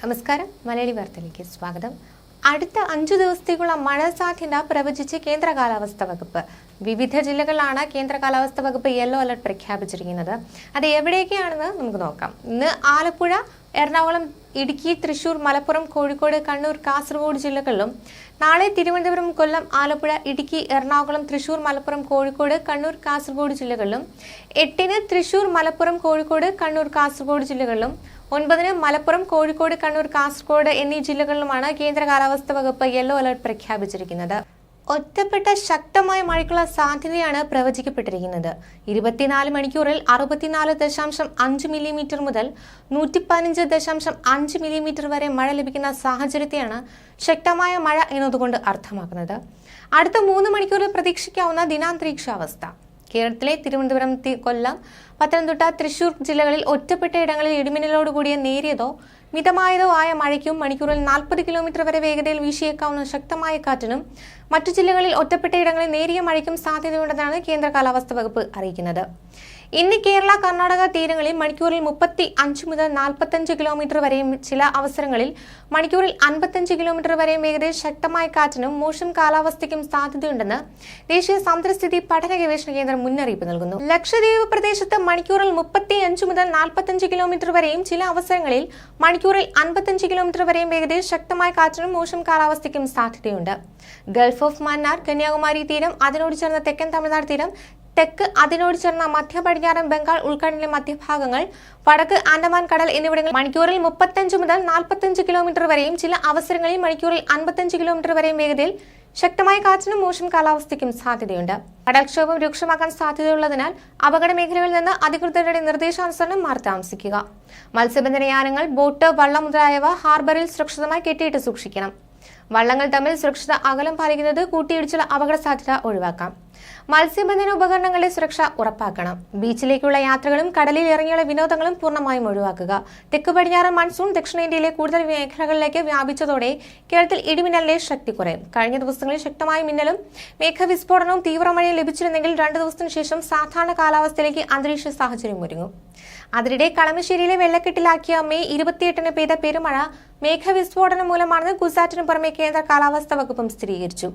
നമസ്കാരം, മലയാളി വാർത്തയിലേക്ക് സ്വാഗതം. അടുത്ത 5 ദിവസത്തേക്കുള്ള മഴ സാധ്യത പ്രവചിച്ച് കേന്ദ്ര കാലാവസ്ഥാ വകുപ്പ്. വിവിധ ജില്ലകളിലാണ് കേന്ദ്ര കാലാവസ്ഥാ വകുപ്പ് യെല്ലോ അലർട്ട് പ്രഖ്യാപിച്ചിരിക്കുന്നത്. അത് എവിടെയൊക്കെയാണെന്ന് നമുക്ക് നോക്കാം. ഇന്ന് ആലപ്പുഴ, എറണാകുളം, ഇടുക്കി, തൃശൂർ, മലപ്പുറം, കോഴിക്കോട്, കണ്ണൂർ, കാസർഗോഡ് ജില്ലകളിലും നാളെ തിരുവനന്തപുരം, കൊല്ലം, ആലപ്പുഴ, ഇടുക്കി, എറണാകുളം, തൃശൂർ, മലപ്പുറം, കോഴിക്കോട്, കണ്ണൂർ, കാസർഗോഡ് ജില്ലകളിലും 8-ന് തൃശൂർ, മലപ്പുറം, കോഴിക്കോട്, കണ്ണൂർ, കാസർഗോഡ് ജില്ലകളിലും 9-ന് മലപ്പുറം, കോഴിക്കോട്, കണ്ണൂർ, കാസർഗോഡ് എന്നീ ജില്ലകളിലുമാണ് കേന്ദ്ര കാലാവസ്ഥാ വകുപ്പ് യെല്ലോ അലർട്ട് പ്രഖ്യാപിച്ചിരിക്കുന്നത്. ഒറ്റപ്പെട്ട ശക്തമായ മഴയ്ക്കുള്ള സാധ്യതയാണ് പ്രവചിക്കപ്പെട്ടിരിക്കുന്നത്. 24 മണിക്കൂറിൽ 64.5 മില്ലിമീറ്റർ മുതൽ 115.5 മില്ലിമീറ്റർ വരെ മഴ ലഭിക്കുന്ന സാഹചര്യത്തെയാണ് ശക്തമായ മഴ എന്നതുകൊണ്ട് അർത്ഥമാക്കുന്നത്. അടുത്ത 3 മണിക്കൂറിൽ പ്രതീക്ഷിക്കാവുന്ന ദിനാന്തരീക്ഷാവസ്ഥ. കേരളത്തിലെ തിരുവനന്തപുരം, കൊല്ലം, പത്തനംതിട്ട, തൃശൂർ ജില്ലകളിൽ ഒറ്റപ്പെട്ട ഇടങ്ങളിൽ ഇടിമിന്നലോടുകൂടിയ നേരിയതോ മിതമായതോ ആയ മഴയ്ക്കും മണിക്കൂറിൽ 40 കിലോമീറ്റർ വരെ വേഗതയിൽ വീശിയേക്കാവുന്ന ശക്തമായ കാറ്റിനും മറ്റു ജില്ലകളിൽ ഒറ്റപ്പെട്ട ഇടങ്ങളിൽ നേരിയ മഴയ്ക്കും സാധ്യതയുണ്ടെന്നാണ് കേന്ദ്ര കാലാവസ്ഥാ വകുപ്പ് അറിയിക്കുന്നത്. ഇന്ന് കേരള, കർണാടക തീരങ്ങളിൽ മണിക്കൂറിൽ 35 മുതൽ 45 കിലോമീറ്റർ വരെയും ചില അവസരങ്ങളിൽ മണിക്കൂറിൽ 55 കിലോമീറ്റർ വരെയും വേഗതയിൽ ശക്തമായ കാറ്റിനും മോശം കാലാവസ്ഥയ്ക്കും സാധ്യതയുണ്ടെന്ന് ദേശീയ സമുദ്രസ്ഥിതി പഠന ഗവേഷണ കേന്ദ്രം മുന്നറിയിപ്പ് നൽകുന്നു. ലക്ഷദ്വീപ് പ്രദേശത്ത് മണിക്കൂറിൽ 35 മുതൽ 45 കിലോമീറ്റർ വരെയും ചില അവസരങ്ങളിൽ മണിക്കൂറിൽ 55 കിലോമീറ്റർ വരെയും വേഗതയിൽ ശക്തമായ കാറ്റിനും മോശം കാലാവസ്ഥയ്ക്കും സാധ്യതയുണ്ട്. ഗൾഫ് ഓഫ് മന്നാർ, കന്യാകുമാരി തീരം, അതിനോട് ചേർന്ന തെക്കൻ തമിഴ്നാട് തീരം, തെക്ക് അതിനോട് ചേർന്ന മധ്യ പടിഞ്ഞാറൻ ബംഗാൾ ഉൾക്കടലിലെ മധ്യഭാഗങ്ങൾ, വടക്ക് ആൻഡമാൻ കടൽ എന്നിവിടങ്ങളിൽ മണിക്കൂറിൽ 35 മുതൽ 45 കിലോമീറ്റർ വരെയും ചില അവസരങ്ങളിൽ മണിക്കൂറിൽ 55 കിലോമീറ്റർ വരെയും വേഗതയിൽ ശക്തമായ കാറ്റിനും മോശം കാലാവസ്ഥയ്ക്കും സാധ്യതയുണ്ട്. കടൽക്ഷോഭം രൂക്ഷമാക്കാൻ സാധ്യതയുള്ളതിനാൽ അപകട മേഖലകളിൽ നിന്ന് അധികൃതരുടെ നിർദ്ദേശാനുസരണം മാറി താമസിക്കുക. മത്സ്യബന്ധന യാനങ്ങൾ, ബോട്ട്, വള്ളം മുതലായവ ഹാർബറിൽ സുരക്ഷിതമായി കെട്ടിയിട്ട് സൂക്ഷിക്കണം. വള്ളങ്ങൾ തമ്മിൽ സുരക്ഷിത അകലം പാലിക്കുന്നത് കൂട്ടിയിടിച്ചുള്ള അപകട സാധ്യത ഒഴിവാക്കാം. മത്സ്യബന്ധന ഉപകരണങ്ങളുടെ സുരക്ഷ ഉറപ്പാക്കണം. ബീച്ചിലേക്കുള്ള യാത്രകളും കടലിൽ ഇറങ്ങിയുള്ള വിനോദങ്ങളും പൂർണ്ണമായും ഒഴിവാക്കുക. തെക്ക് പടിഞ്ഞാറൻ മൺസൂൺ ദക്ഷിണേന്ത്യയിലെ കൂടുതൽ മേഖലകളിലേക്ക് വ്യാപിച്ചതോടെ കേരളത്തിൽ ഇടിമിന്നലിന്റെ ശക്തി കുറയും. കഴിഞ്ഞ ദിവസങ്ങളിൽ ശക്തമായ മിന്നലും മേഘവിസ്ഫോടനവും തീവ്രമഴയും ലഭിച്ചിരുന്നെങ്കിൽ 2 ദിവസത്തിനു ശേഷം സാധാരണ കാലാവസ്ഥയിലേക്ക് അന്തരീക്ഷ സാഹചര്യം ഒരുങ്ങും. അതിനിടെ കളമശ്ശേരിയിലെ വെള്ളക്കെട്ടിലാക്കിയ മെയ് 28-ന് പെയ്ത പെരുമഴ മേഘവിസ്ഫോടനം മൂലമാണെന്ന് കുസാറ്റിന് പുറമെ കേന്ദ്ര കാലാവസ്ഥാ വകുപ്പും സ്ഥിരീകരിച്ചു.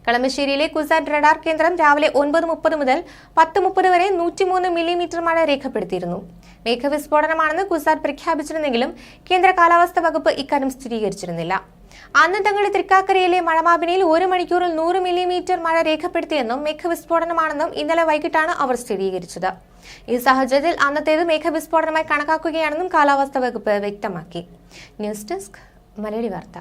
കളമശ്ശേരിയിലെ കുസാറ്റ് റഡാർ കേന്ദ്രം രാവിലെ 9:30 മുതൽ 10:30 വരെ 103 മില്ലിമീറ്റർ മഴ രേഖപ്പെടുത്തിയിരുന്നു. മേഘവിസ്ഫോടനമാണെന്ന് കുസാറ്റ് പ്രഖ്യാപിച്ചിരുന്നെങ്കിലും കേന്ദ്ര കാലാവസ്ഥാ വകുപ്പ് ഇക്കാര്യം സ്ഥിരീകരിച്ചിരുന്നില്ല. അന്ന് തങ്ങളുടെ തൃക്കാക്കരയിലെ മഴമാപിനിയിൽ 1 മണിക്കൂറിൽ 100 മില്ലിമീറ്റർ മഴ രേഖപ്പെടുത്തിയെന്നും മേഘവിസ്ഫോടനമാണെന്നും ഇന്നലെ വൈകിട്ടാണ് അവർ സ്ഥിരീകരിച്ചത്. ഈ സാഹചര്യത്തിൽ അന്നത്തേത് മേഘവിസ്ഫോടനമായി കണക്കാക്കുകയാണെന്നും കാലാവസ്ഥാ വകുപ്പ് വ്യക്തമാക്കി. ന്യൂസ് ഡെസ്ക്, മലയാളി വാർത്ത.